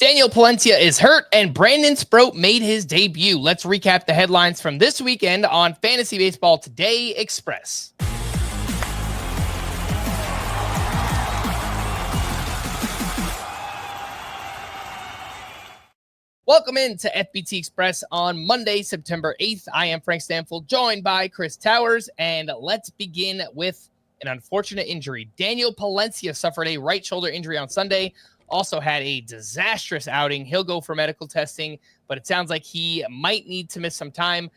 Daniel Palencia is hurt, and Brandon Sproat made his debut. Let's recap the headlines from this weekend on Fantasy Baseball Today Express. Welcome into FBT Express on Monday, September 8th. I am Frank Stampfl, joined by Chris Towers, and let's begin with an unfortunate injury. Daniel Palencia suffered a right shoulder injury on Sunday, also had a disastrous outing. He'll go for medical testing, but it sounds like he might need to miss some time.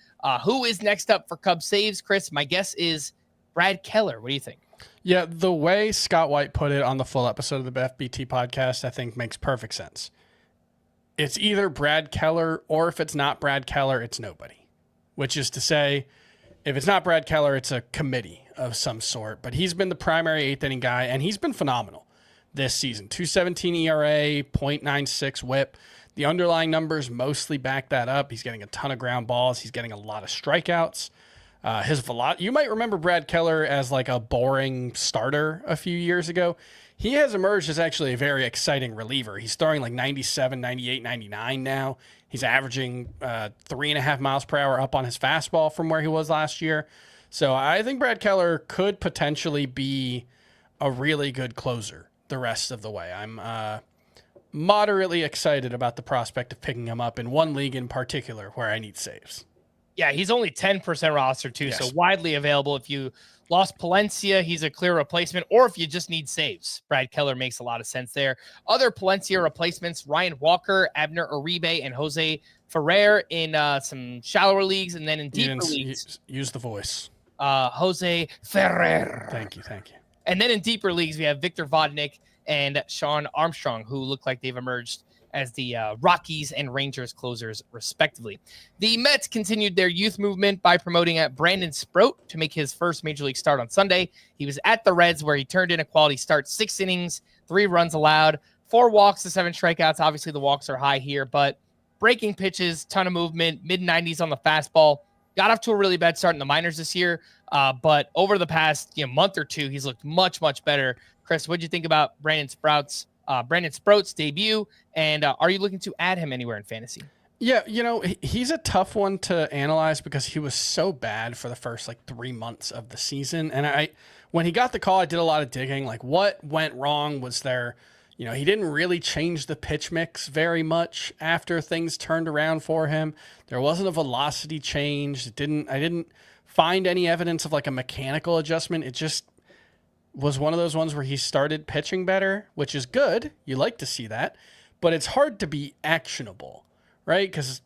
Who is next up for Cubs saves, Chris? My guess is Brad Keller. What do you think? Yeah, the way Scott White put it on the full episode of the FBT podcast, I think makes perfect sense. It's either Brad Keller, or if it's not Brad Keller, it's nobody. Which is to say, if it's not Brad Keller, it's a committee of some sort. But he's been the primary eighth inning guy, and he's been phenomenal this season. 2.17 ERA, 0.96 whip. The underlying numbers mostly back that up. He's getting a ton of ground balls. He's getting a lot of strikeouts. His velocity. You might remember Brad Keller as like a boring starter a few years ago. He has emerged as actually a very exciting reliever. He's throwing like 97, 98, 99 now. He's averaging 3.5 miles per hour up on his fastball from where he was last year. So I think Brad Keller could potentially be a really good closer the rest of the way. I'm moderately excited about the prospect of picking him up in one league in particular where I need saves. Yeah, he's only 10% roster too, Yes. so widely available. If you lost Palencia, he's a clear replacement, or if you just need saves, Brad Keller makes a lot of sense there. Other Palencia replacements, Ryan Walker, Abner Uribe, and Jose Ferrer in some shallower leagues, and then in deeper leagues. Use the voice. Jose Ferrer. Thank you. And then in deeper leagues, we have Victor Vodnik and Sean Armstrong, who look like they've emerged as the Rockies and Rangers closers, respectively. The Mets continued their youth movement by promoting Brandon Sproat to make his first Major League start on Sunday. He was at the Reds, where he turned in a quality start, 6 innings, 3 runs allowed, 4 walks to 7 strikeouts. Obviously, the walks are high here, but breaking pitches, ton of movement, mid-90s on the fastball. Got off to a really bad start in the minors this year, but over the past month or two, he's looked much, much better. Chris, what did you think about Brandon Sproat's debut, and are you looking to add him anywhere in fantasy? Yeah, he's a tough one to analyze because he was so bad for the first 3 months of the season. And when he got the call, I did a lot of digging. What went wrong? Was there, he didn't really change the pitch mix very much after things turned around for him. There wasn't a velocity change. I didn't find any evidence of a mechanical adjustment. It just was one of those ones where he started pitching better, which is good. You like to see that, but it's hard to be actionable, right? Because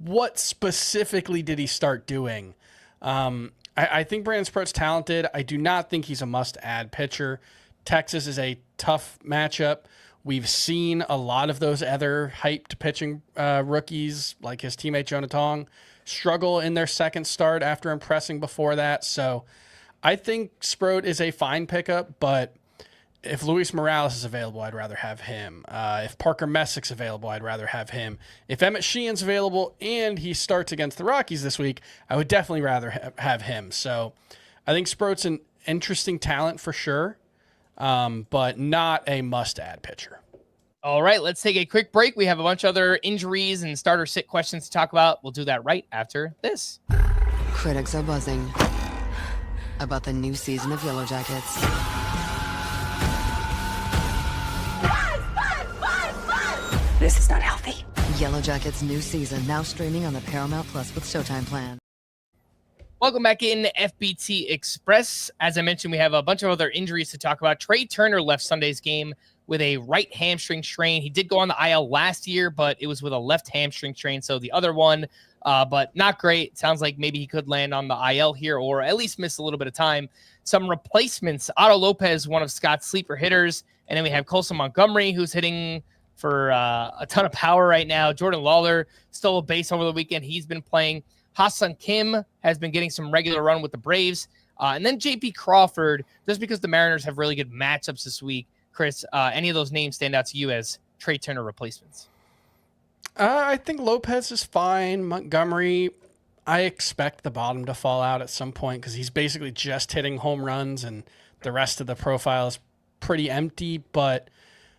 what specifically did he start doing? I think Brandon Sproat's talented. I do not think he's a must-add pitcher. Texas is a tough matchup. We've seen a lot of those other hyped pitching rookies, like his teammate Jonah Tong, struggle in their second start after impressing before that. So I think Sproat is a fine pickup, but if Luis Morales is available, I'd rather have him. If Parker Messick's available, I'd rather have him. If Emmett Sheehan's available and he starts against the Rockies this week, I would definitely rather have him. So I think Sproat's an interesting talent for sure, but not a must-add pitcher. All right, let's take a quick break. We have a bunch of other injuries and starter sit questions to talk about. We'll do that right after this. Critics are buzzing about the new season of Yellow Jackets. This is not healthy. Yellow Jackets' new season, now streaming on the Paramount Plus with Showtime plan. Welcome back in FBT Express. As I mentioned, we have a bunch of other injuries to talk about. Trey Turner left Sunday's game with a right hamstring strain. He did go on the IL last year, but it was with a left hamstring strain, so the other one, but not great. Sounds like maybe he could land on the IL here or at least miss a little bit of time. Some replacements. Otto Lopez, one of Scott's sleeper hitters, and then we have Colson Montgomery, who's hitting for a ton of power right now. Jordan Lawler stole a base over the weekend. He's been playing. Ha-Seong Kim has been getting some regular run with the Braves. And then J.P. Crawford, just because the Mariners have really good matchups this week. Chris, any of those names stand out to you as Trey Turner replacements? I think Lopez is fine. Montgomery, I expect the bottom to fall out at some point because he's basically just hitting home runs and the rest of the profile is pretty empty, but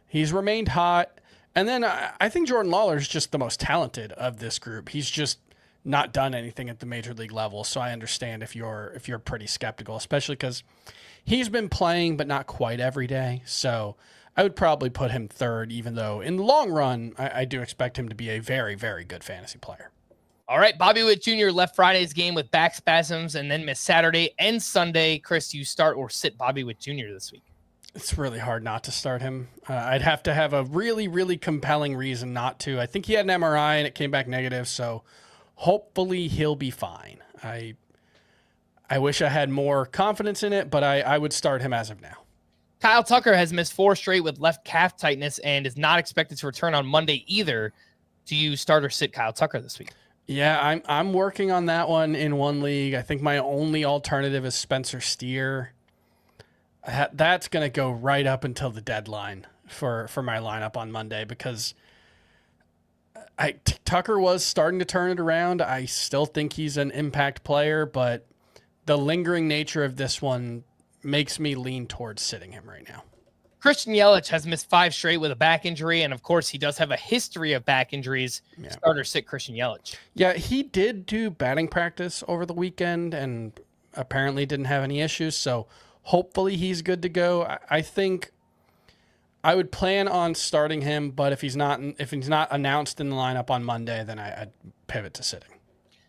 he's remained hot. And then I think Jordan Lawler is just the most talented of this group. He's just not done anything at the major league level. So I understand if you're pretty skeptical, especially because he's been playing, but not quite every day. So I would probably put him third, even though in the long run, I do expect him to be a very, very good fantasy player. All right, Bobby Witt Jr. left Friday's game with back spasms and then missed Saturday and Sunday. Chris, do you start or sit Bobby Witt Jr. this week? It's really hard not to start him. I'd have to have a really, really compelling reason not to. I think he had an MRI and it came back negative, so hopefully he'll be fine. I wish I had more confidence in it, but I would start him as of now. Kyle Tucker has missed 4 straight with left calf tightness and is not expected to return on Monday either. Do you start or sit Kyle Tucker this week? Yeah, I'm working on that one in one league. I think my only alternative is Spencer Steer. That's going to go right up until the deadline for my lineup on Monday because Tucker was starting to turn it around. I still think he's an impact player, but the lingering nature of this one makes me lean towards sitting him right now. Christian Yelich has missed 5 straight with a back injury, and of course, he does have a history of back injuries. Yeah. Start or sit Christian Yelich. Yeah, he did do batting practice over the weekend and apparently didn't have any issues, so hopefully he's good to go. I think I would plan on starting him, but if he's not announced in the lineup on Monday, then I'd pivot to sitting.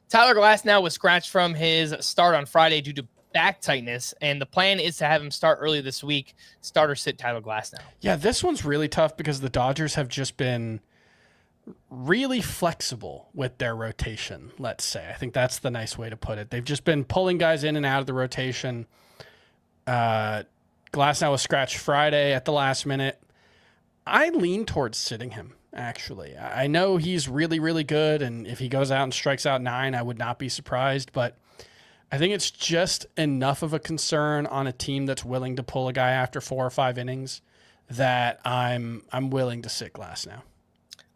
Tyler Glasnow was scratched from his start on Friday due to back tightness, and the plan is to have him start early this week. Start or sit Tyler Glasnow. Yeah, this one's really tough because the Dodgers have just been really flexible with their rotation, let's say. I think that's the nice way to put it. They've just been pulling guys in and out of the rotation. Glasnow was scratched Friday at the last minute. I lean towards sitting him, actually. I know he's really, really good, and if he goes out and strikes out 9, I would not be surprised, but I think it's just enough of a concern on a team that's willing to pull a guy after 4 or 5 innings that I'm willing to sit Glasnow.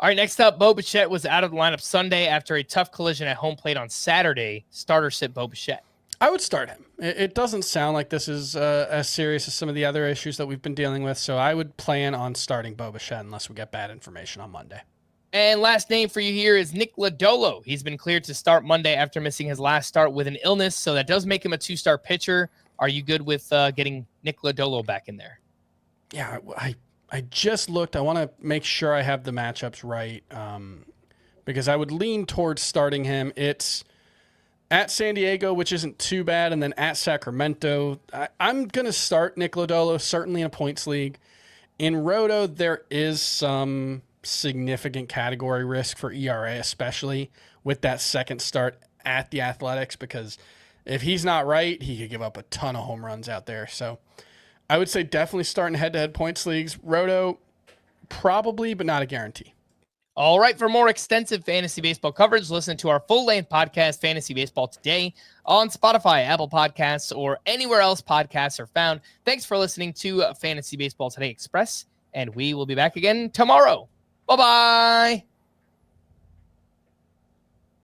All right, next up, Bo Bichette was out of the lineup Sunday after a tough collision at home plate on Saturday. Start or sit Bo Bichette? I would start him. It doesn't sound like this is as serious as some of the other issues that we've been dealing with, so I would plan on starting Bo Bichette unless we get bad information on Monday. And last name for you here is Nick Lodolo. He's been cleared to start Monday after missing his last start with an illness, so that does make him a 2-star pitcher. Are you good with getting Nick Lodolo back in there? Yeah, I just looked. I want to make sure I have the matchups right because I would lean towards starting him. It's at San Diego, which isn't too bad, and then at Sacramento. I'm going to start Nick Lodolo, certainly in a points league. In Roto, there is some significant category risk for ERA, especially with that second start at the Athletics, because if he's not right, he could give up a ton of home runs out there. So I would say definitely starting head-to-head points leagues. Roto, probably, but not a guarantee. All right, for more extensive fantasy baseball coverage, listen to our full-length podcast, Fantasy Baseball Today, on Spotify, Apple Podcasts, or anywhere else podcasts are found. Thanks for listening to Fantasy Baseball Today Express, and we will be back again tomorrow. Bye-bye.